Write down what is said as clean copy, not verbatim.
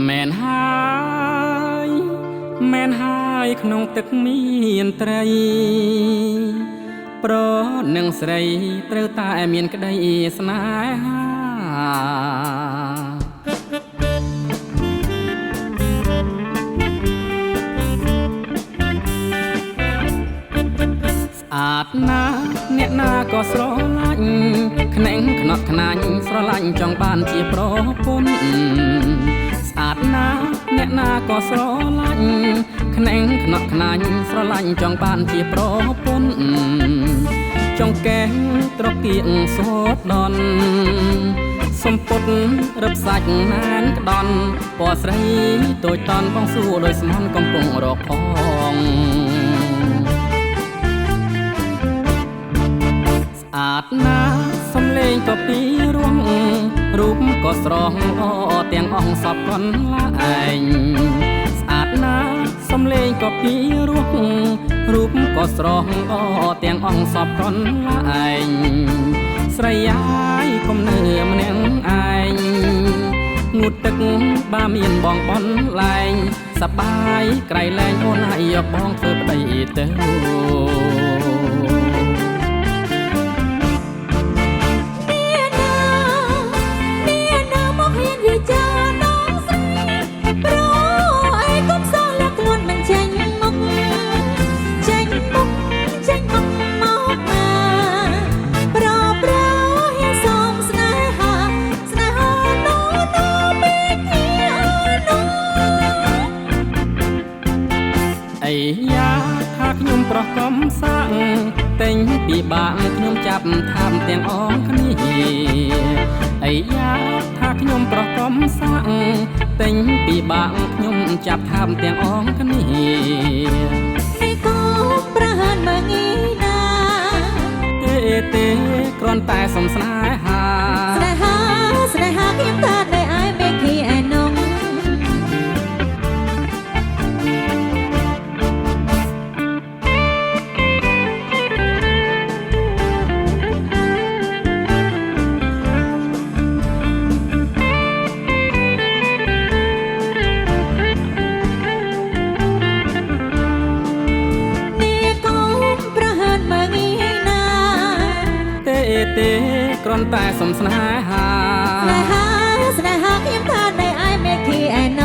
មែនហើយមែនហើយក្នុងទឹកមានត្រីប្រនឹងស្រីត្រូវតែមានក្តីស្នេហាស្អាតណាស់អ្នកណាក៏ស្រឡាញ់ខ្នែងខ្នត់ខ្នាញ់ស្រឡាញ់ចង់បានជាប្រពន្ធស្អាតណាស់អ្នកណាក៏ស្រឡាញ់ខ្នែងខ្នត់ខ្នាញ់ស្រឡាញ់ចង់បានជាប្រពន្ធចង់កែងត្រកៀងសោតដនសំពុតរឹបសាច់ណានក្ដន់ពណ៌ស្រីតូចតន់បងសួរដោយស្មន់កំពុងរកផងស្អាតណាស់សំលេងក៏ពីរងរូបក៏ស្រស់ល្អទាំងអង្សពកន្លែងស្អាតណាស់សំលេងក៏ពីរងរូបក៏ស្រស់ល្អទាំងអង្សពកន្លែងស្រីយាយកុំនៅម្នាក់ឯងងូតទឹកបាមានបងបនលែងសបាយក្រៃលែងអូនឲ្យយកបងធ្វើប្តីទៅថាខ្ញុំប្រុសកំសាំងតែងពីបាក់ខ្ញុំចាប់ថាមទាំងអងគ្នាអីយ៉ាថាខ្ញុំប្រុសកំសាំងតែងពីបាក់ខ្ញុំចាប់ថាមទាំងអងគ្នានេះក៏ប្រហែលមកងីណាទេគ្រាន់តែសំស្នេហាខ្ញុំថាតែai make he I knowទេគ្រាន់តែសំស្នេហាខ្ញុំថាតែai make he I know